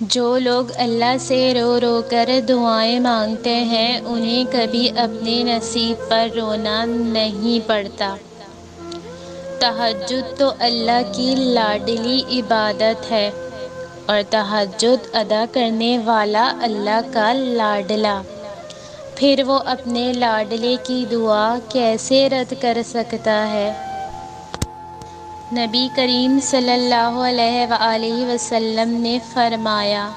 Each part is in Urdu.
جو لوگ اللہ سے رو رو کر دعائیں مانگتے ہیں انہیں کبھی اپنے نصیب پر رونا نہیں پڑتا۔ تہجد تو اللہ کی لاڈلی عبادت ہے اور تہجد ادا کرنے والا اللہ کا لاڈلا، پھر وہ اپنے لاڈلے کی دعا کیسے رد کر سکتا ہے؟ نبی کریم صلی اللہ علیہ وآلہ وسلم نے فرمایا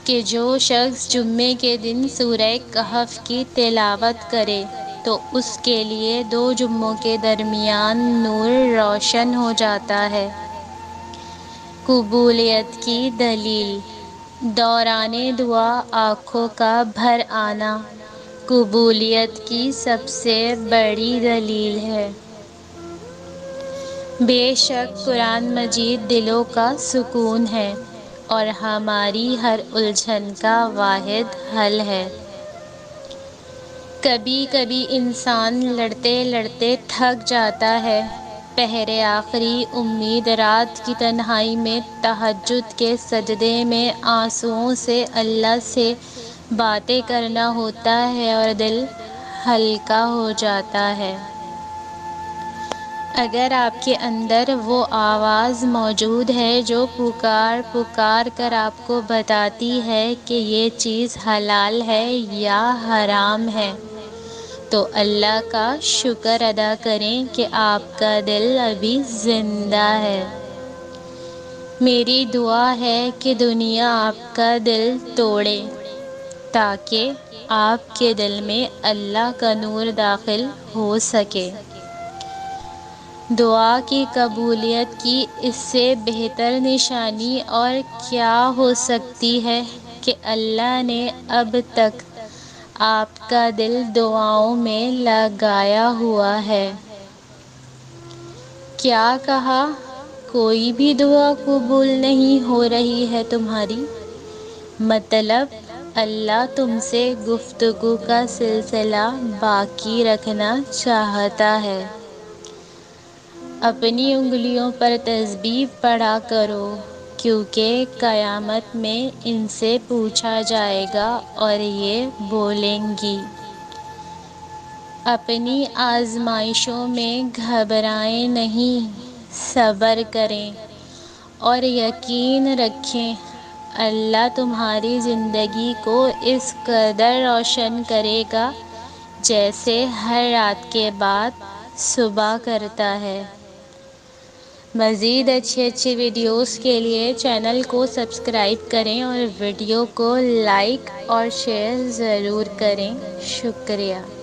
کہ جو شخص جمعے کے دن سورہ کہف کی تلاوت کرے تو اس کے لیے 2 جمعوں کے درمیان نور روشن ہو جاتا ہے۔ قبولیت کی دلیل: دوران دعا آنکھوں کا بھر آنا قبولیت کی سب سے بڑی دلیل ہے۔ بے شک قرآن مجید دلوں کا سکون ہے اور ہماری ہر الجھن کا واحد حل ہے۔ کبھی کبھی انسان لڑتے لڑتے تھک جاتا ہے۔ پہر آخری امید رات کی تنہائی میں تہجد کے سجدے میں آنسوؤں سے اللہ سے باتیں کرنا ہوتا ہے اور دل ہلکا ہو جاتا ہے۔ اگر آپ کے اندر وہ آواز موجود ہے جو پکار پکار کر آپ کو بتاتی ہے کہ یہ چیز حلال ہے یا حرام ہے، تو اللہ کا شکر ادا کریں کہ آپ کا دل ابھی زندہ ہے۔ میری دعا ہے کہ دنیا آپ کا دل توڑے تاکہ آپ کے دل میں اللہ کا نور داخل ہو سکے۔ دعا کی قبولیت کی اس سے بہتر نشانی اور کیا ہو سکتی ہے کہ اللہ نے اب تک آپ کا دل دعاؤں میں لگایا ہوا ہے۔ کیا کہا؟ کوئی بھی دعا قبول نہیں ہو رہی ہے تمہاری؟ مطلب اللہ تم سے گفتگو کا سلسلہ باقی رکھنا چاہتا ہے۔ اپنی انگلیوں پر تسبیح پڑھا کرو کیونکہ قیامت میں ان سے پوچھا جائے گا اور یہ بولیں گی۔ اپنی آزمائشوں میں گھبرائیں نہیں، صبر کریں اور یقین رکھیں اللہ تمہاری زندگی کو اس قدر روشن کرے گا جیسے ہر رات کے بعد صبح کرتا ہے۔ مزید اچھی ویڈیوز کے لیے چینل کو سبسکرائب کریں اور ویڈیو کو لائک اور شیئر ضرور کریں۔ شکریہ۔